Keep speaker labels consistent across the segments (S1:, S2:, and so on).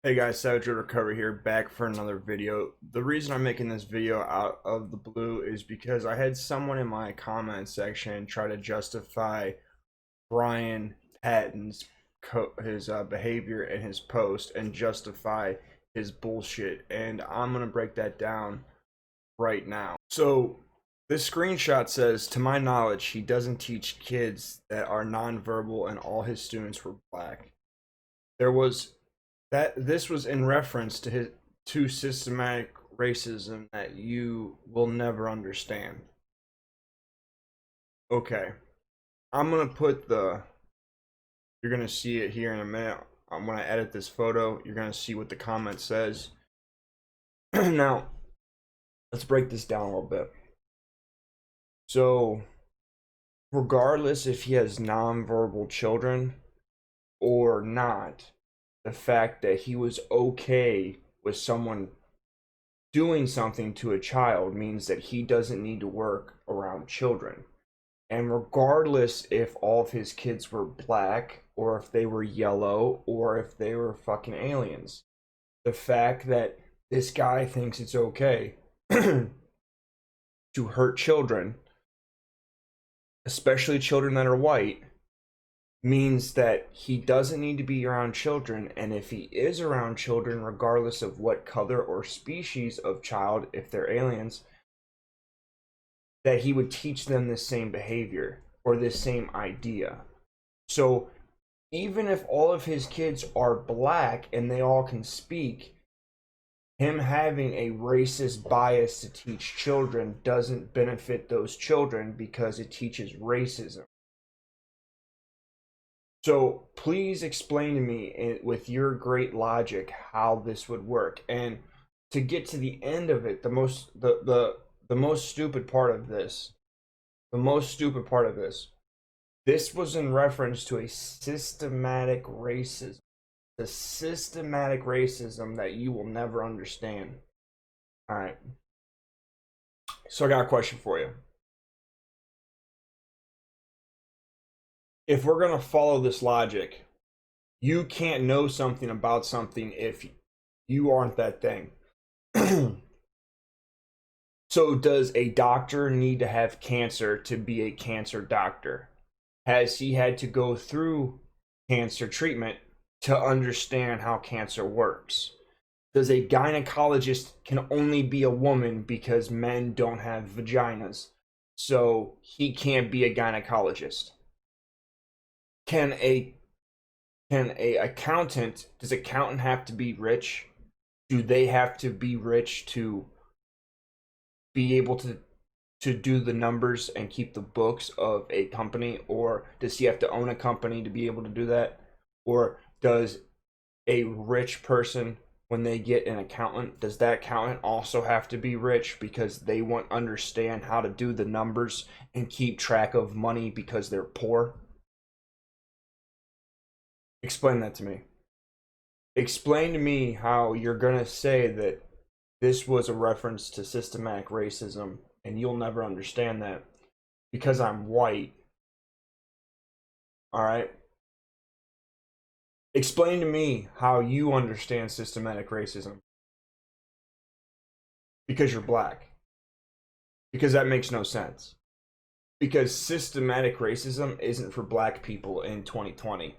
S1: Hey guys, Savage Recovery here, back for another video. The reason I'm making this video out of the blue is because I had someone in my comment section try to justify Brian Patton's behavior in his post and justify his bullshit, and I'm gonna break that down right now. So this screenshot says, to my knowledge, he doesn't teach kids that are nonverbal, and all his students were black. There was this was in reference to his to systematic racism that you will never understand. Okay, I'm gonna put you're gonna see it here in a minute. When I edit this photo, you're gonna see what the comment says. Now, let's break this down a little bit. So, regardless if he has nonverbal children or not, the fact that he was okay with someone doing something to a child means that he doesn't need to work around children. And regardless if all of his kids were black or if they were yellow or if they were fucking aliens, the fact that this guy thinks it's okay to hurt children, especially children that are white, means that he doesn't need to be around children. And if he is around children, regardless of what color or species of child, if they're aliens, that he would teach them the same behavior or this same idea. So even if all of his kids are black and they all can speak, him having a racist bias to teach children doesn't benefit those children because it teaches racism. So please explain to me with your great logic how this would work. And to get to the end of it, the most stupid part of this, this was in reference to a systematic racism. The systematic racism that you will never understand. All right. So I got a question for you. If we're going to follow this logic, you can't know something about something if you aren't that thing. So does a doctor need to have cancer to be a cancer doctor? Has he had to go through cancer treatment to understand how cancer works? Does a gynecologist can only be a woman because men don't have vaginas, so he can't be a gynecologist? Can a accountant, does accountant have to be rich? Do they have to be rich to be able to do the numbers and keep the books of a company? Or does he have to own a company to be able to do that? Or does a rich person, when they get an accountant, does that accountant also have to be rich because they won't understand how to do the numbers and keep track of money because they're poor? Explain that to me. Explain to me how you're gonna say that this was a reference to systematic racism and you'll never understand that because I'm white. All right? Explain to me how you understand systematic racism because you're black. Because that makes no sense. Because systematic racism isn't for black people in 2020.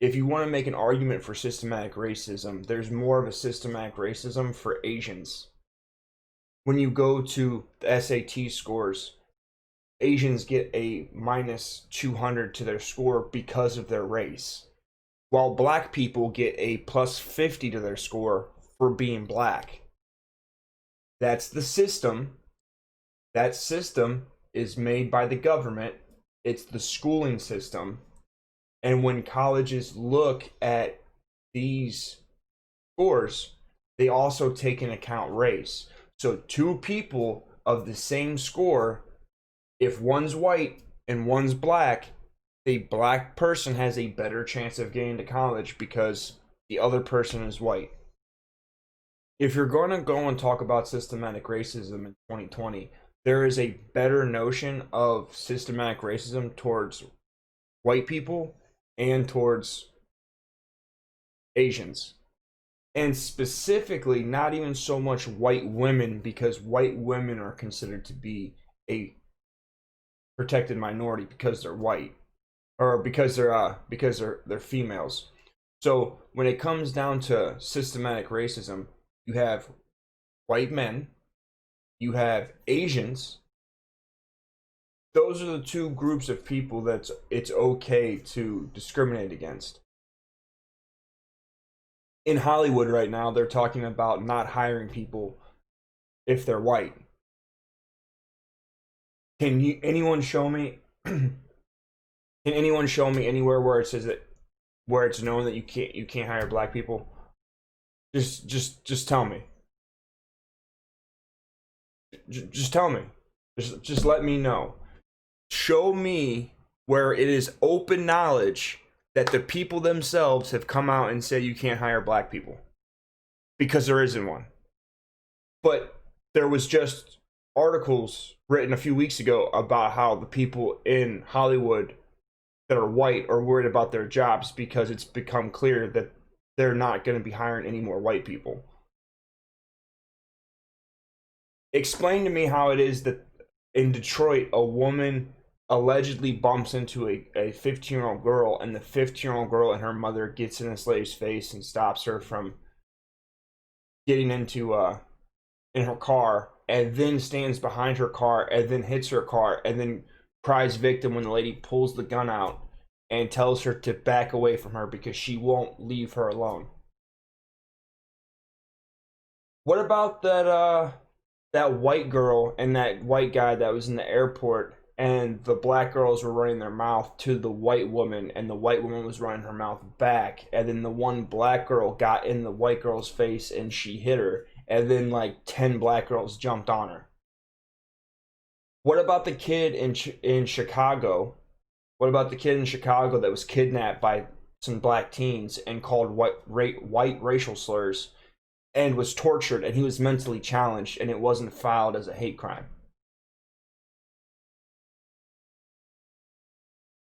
S1: If you want to make an argument for systematic racism, there's more of a systematic racism for Asians. When you go to the SAT scores, Asians get a minus 200 to their score because of their race, while black people get a plus 50 to their score for being black. That's the system. That system is made by the government. It's the schooling system. And when colleges look at these scores, they also take into account race. So two people of the same score, if one's white and one's black, the black person has a better chance of getting to college because the other person is white. If you're going to go and talk about systematic racism in 2020, there is a better notion of systematic racism towards white people and towards Asians. And specifically, not even so much white women, because white women are considered to be a protected minority because they're white, or because they're females. So when it comes down to systematic racism, you have white men, you have Asians. Those are the two groups of people that it's okay to discriminate against. In Hollywood right now, they're talking about not hiring people if they're white. Can you anyone show me can anyone show me anywhere where it says that, where it's known that you can't hire black people? Just tell me. Just tell me. Just let me know. Show me where it is open knowledge that the people themselves have come out and said you can't hire black people, because there isn't one. But there was just articles written a few weeks ago about how the people in Hollywood that are white are worried about their jobs because it's become clear that they're not going to be hiring any more white people. Explain to me how it is that in Detroit a woman allegedly bumps into a 15-year-old girl, and the 15-year-old girl and her mother gets in this lady's face and stops her from getting into in her car, and then stands behind her car and then hits her car and then cries victim when the lady pulls the gun out and tells her to back away from her because she won't leave her alone. What about that white girl and that white guy that was in the airport, and the black girls were running their mouth to the white woman and the white woman was running her mouth back, and then the one black girl got in the white girl's face and she hit her, and then like 10 black girls jumped on her? What about the kid in Chicago? What about the kid in Chicago that was kidnapped by some black teens and called white racial slurs and was tortured, and he was mentally challenged and it wasn't filed as a hate crime?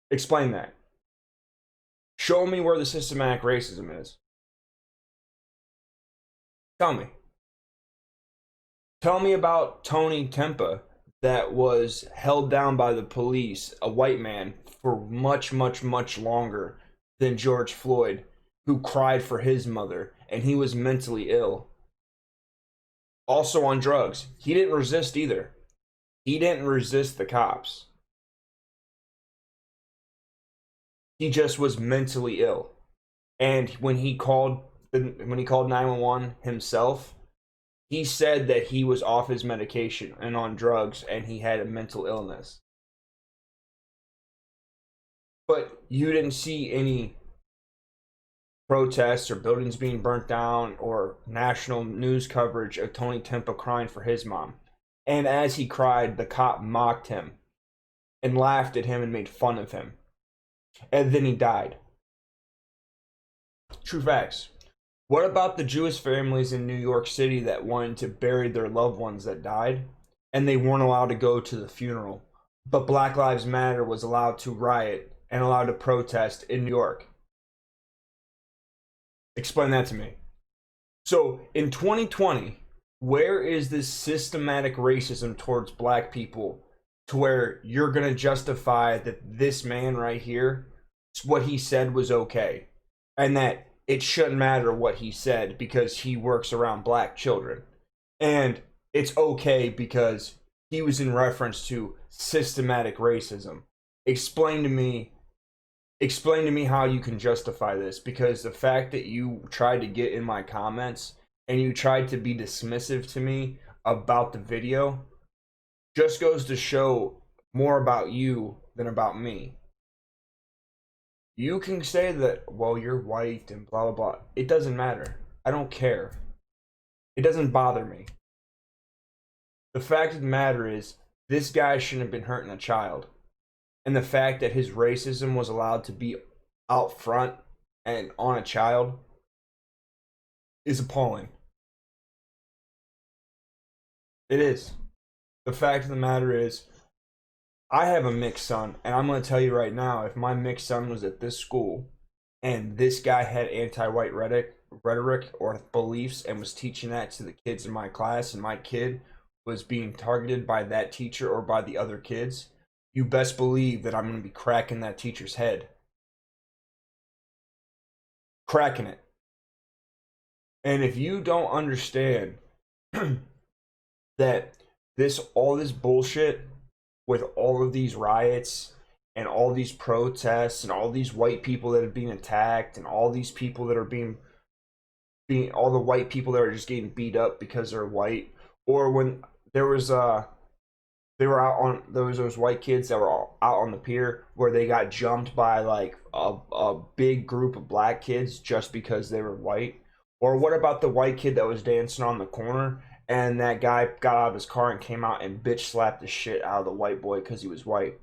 S1: Explain that. Show me where the systematic racism is. Tell me. Tell me about Tony Tempa that was held down by the police, a white man, for much, much, much longer than George Floyd, who cried for his mother, and he was mentally ill. Also on drugs. He didn't resist either. He didn't resist the cops. He just was mentally ill. And when he called 911 himself, he said that he was off his medication and on drugs and he had a mental illness. But you didn't see any protests or buildings being burnt down or national news coverage of Tony Tempa crying for his mom. And as he cried, the cop mocked him and laughed at him and made fun of him. And then he died. True facts. What about the Jewish families in New York City that wanted to bury their loved ones that died, and they weren't allowed to go to the funeral, but Black Lives Matter was allowed to riot and allowed to protest in New York? Explain that to me. So in 2020, where is this systematic racism towards black people to where you're going to justify that this man right here, what he said was okay, and that it shouldn't matter what he said because he works around black children, and it's okay because he was in reference to systematic racism? Explain to me how you can justify this, because the fact that you tried to get in my comments and you tried to be dismissive to me about the video just goes to show more about you than about me. You can say that, well, you're white and blah, blah, blah. It doesn't matter. I don't care. It doesn't bother me. The fact of the matter is, this guy shouldn't have been hurting a child. And the fact that his racism was allowed to be out front and on a child is appalling. It is. The fact of the matter is, I have a mixed son, and I'm going to tell you right now, if my mixed son was at this school and this guy had anti-white rhetoric, rhetoric or beliefs and was teaching that to the kids in my class, and my kid was being targeted by that teacher or by the other kids, you best believe that I'm going to be cracking that teacher's head. Cracking it. And if you don't understand that all this bullshit with all of these riots and all these protests and all these white people that are being attacked and all these people that are being all the white people that are just getting beat up because they're white, or when there was those white kids that were all out on the pier where they got jumped by like a big group of black kids just because they were white. Or what about the white kid that was dancing on the corner and that guy got out of his car and came out and bitch slapped the shit out of the white boy because he was white?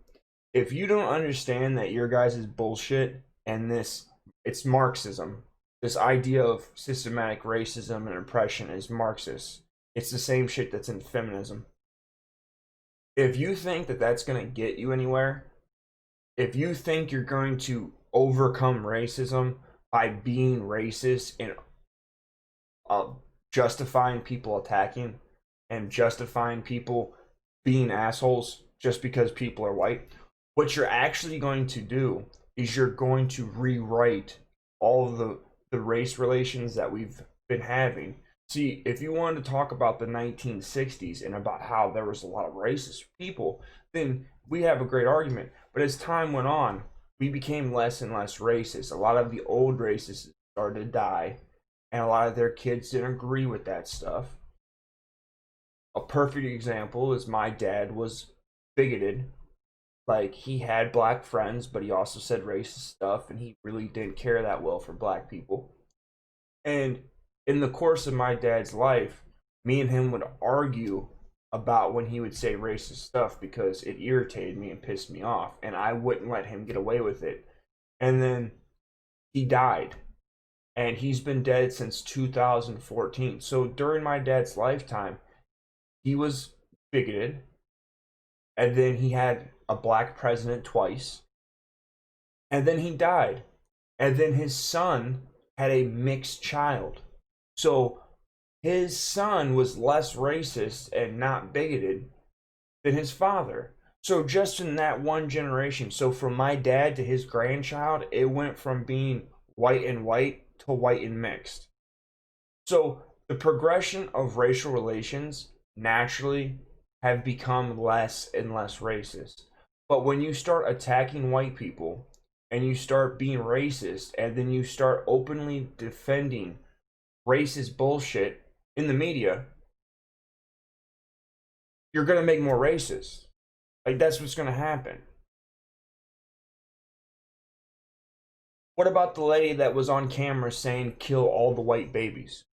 S1: If you don't understand that your guys' bullshit and it's Marxism, this idea of systematic racism and oppression is Marxist. It's the same shit that's in feminism. If you think that that's going to get you anywhere, if you think you're going to overcome racism by being racist and justifying people attacking and justifying people being assholes just because people are white, what you're actually going to do is you're going to rewrite all of the race relations that we've been having. See, if you wanted to talk about the 1960s and about how there was a lot of racist people, then we have a great argument. But as time went on, we became less and less racist. A lot of the old racists started to die, and a lot of their kids didn't agree with that stuff. A perfect example is my dad was bigoted. Like, he had black friends, but he also said racist stuff, and he really didn't care that well for black people. And in the course of my dad's life, me and him would argue about when he would say racist stuff because it irritated me and pissed me off, and I wouldn't let him get away with it. And then he died, and he's been dead since 2014. So during my dad's lifetime, he was bigoted, and then he had a black president twice, and then he died, and then his son had a mixed child. So his son was less racist and not bigoted than his father. So just in that one generation, so from my dad to his grandchild, it went from being white and white to white and mixed. So the progression of racial relations naturally have become less and less racist. But when you start attacking white people and you start being racist and then you start openly defending racist bullshit in the media, you're going to make more racist. Like, that's what's going to happen. What about the lady that was on camera saying kill all the white babies?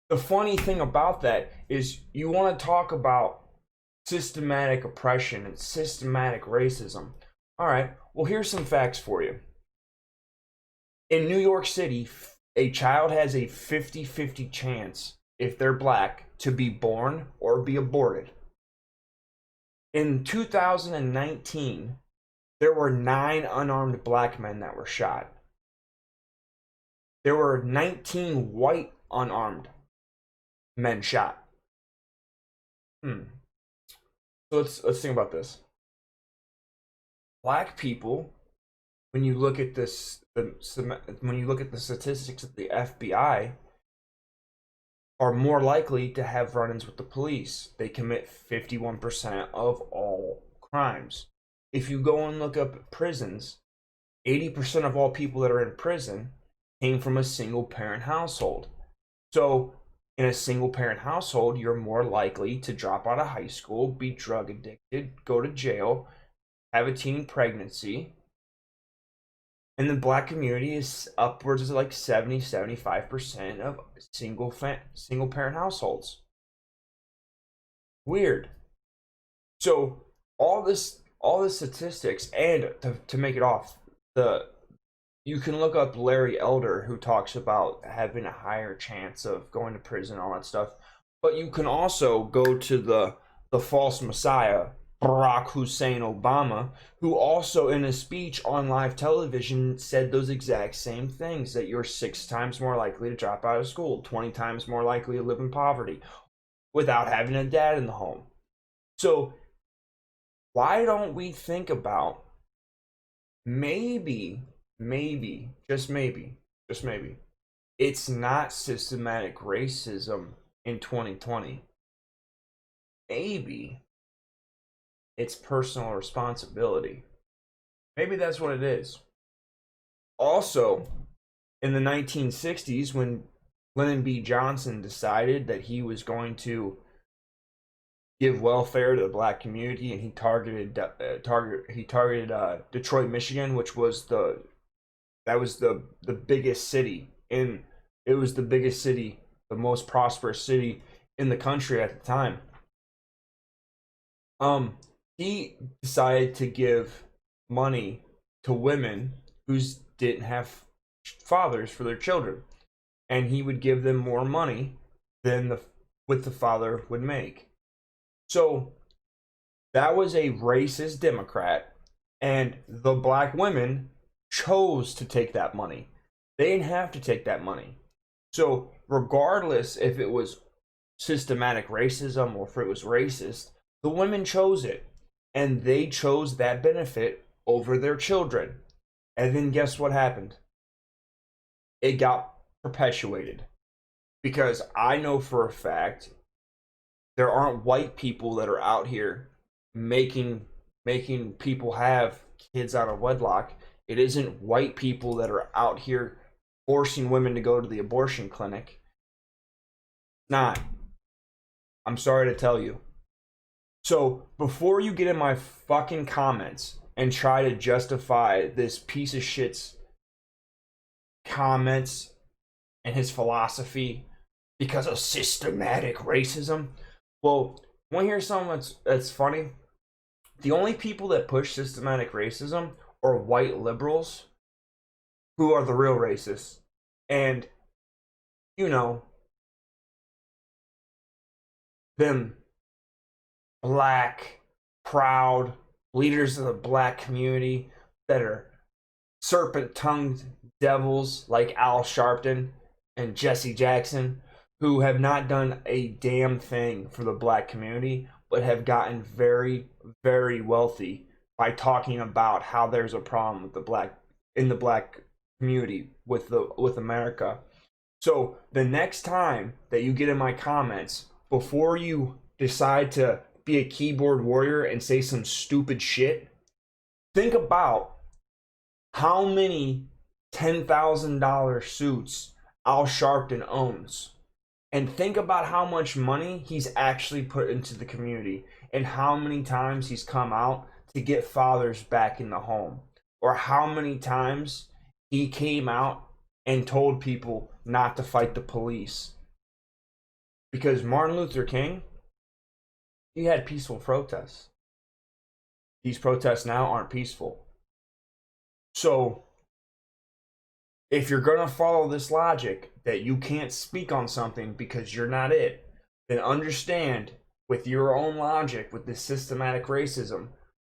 S1: The funny thing about that is you want to talk about systematic oppression and systematic racism. All right, well, here's some facts for you. In New York City, a child has a 50-50 chance, if they're black, to be born or be aborted. In 2019, there were 9 unarmed black men that were shot. There were 19 white unarmed men shot. So let's think about this. Black people, when you look at this, when you look at the statistics of the FBI, are more likely to have run-ins with the police. They commit 51% of all crimes. If you go and look up prisons, 80% of all people that are in prison came from a single-parent household. So in a single-parent household, you're more likely to drop out of high school, be drug addicted, go to jail, have a teen pregnancy. And the black community is upwards of like 70-75% of single parent households. Weird. So all this statistics, and to make it off, you can look up Larry Elder, who talks about having a higher chance of going to prison, all that stuff. But you can also go to the false messiah Barack Hussein Obama, who also in a speech on live television said those exact same things, that you're 6 times more likely to drop out of school, 20 times more likely to live in poverty without having a dad in the home. So why don't we think about maybe, just maybe, it's not systematic racism in 2020. Maybe it's personal responsibility. Maybe that's what it is. Also, in the 1960s, when Lyndon B. Johnson decided that he was going to give welfare to the black community, and he targeted Detroit, Michigan, which was the biggest city in it was the biggest city, the most prosperous city in the country at the time. He decided to give money to women who didn't have fathers for their children, and he would give them more money than the father would make. So that was a racist Democrat, and the black women chose to take that money. They didn't have to take that money. So regardless if it was systematic racism or if it was racist, the women chose it, and they chose that benefit over their children. And then guess what happened? It got perpetuated. Because I know for a fact there aren't white people that are out here making people have kids out of wedlock. It isn't white people that are out here forcing women to go to the abortion clinic. Not. I'm sorry to tell you. So before you get in my fucking comments and try to justify this piece of shit's comments and his philosophy because of systematic racism, well, want to hear something that's funny? The only people that push systematic racism are white liberals, who are the real racists. And, you know, them black, proud leaders of the black community that are serpent-tongued devils like Al Sharpton and Jesse Jackson, who have not done a damn thing for the black community, but have gotten very, very wealthy by talking about how there's a problem with the black community with America. So the next time that you get in my comments, before you decide to be a keyboard warrior and say some stupid shit, think about how many $10,000 suits Al Sharpton owns, and think about how much money he's actually put into the community, and how many times he's come out to get fathers back in the home, or how many times he came out and told people not to fight the police. Because Martin Luther King, he had peaceful protests. These protests now aren't peaceful. So if you're going to follow this logic that you can't speak on something because you're not it, then understand with your own logic with this systematic racism,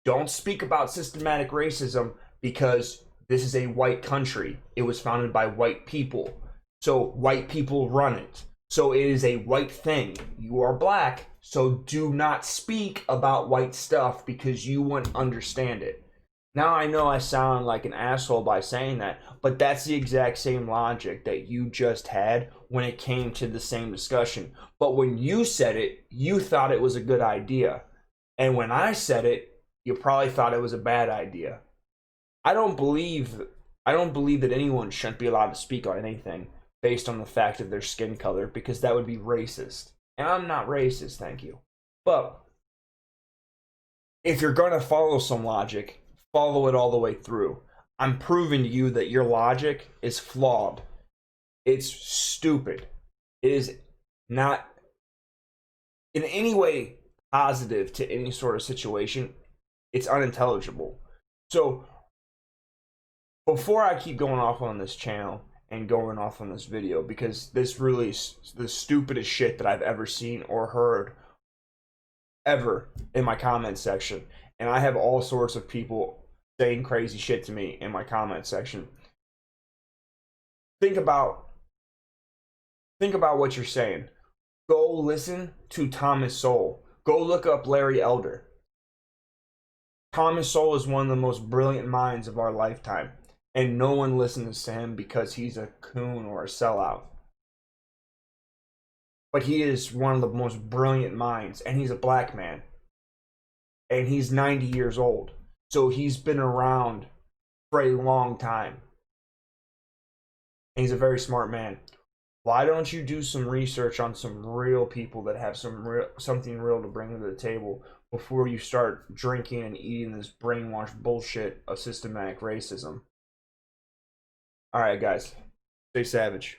S1: don't speak about systematic racism because this is a white country. It was founded by white people. So white people run it. So it is a white thing. You are black, so do not speak about white stuff because you wouldn't understand it. Now I know I sound like an asshole by saying that, but that's the exact same logic that you just had when it came to the same discussion. But when you said it, you thought it was a good idea. And when I said it, you probably thought it was a bad idea. I don't believe that anyone shouldn't be allowed to speak on anything based on the fact of their skin color, because that would be racist. And I'm not racist, thank you. But if you're going to follow some logic, follow it all the way through. I'm proving to you that your logic is flawed. It's stupid. It is not in any way positive to any sort of situation. It's unintelligible. So before I keep going off on this channel and going off on this video, because this really is the stupidest shit that I've ever seen or heard ever in my comment section, and I have all sorts of people saying crazy shit to me in my comment section. Think about what you're saying. Go listen to Thomas Sowell. Go look up Larry Elder. Thomas Sowell is one of the most brilliant minds of our lifetime, and no one listens to him because he's a coon or a sellout. But he is one of the most brilliant minds, and he's a black man. And he's 90 years old. So he's been around for a long time. And he's a very smart man. Why don't you do some research on some real people that have something real to bring to the table before you start drinking and eating this brainwashed bullshit of systematic racism? All right, guys. Stay savage.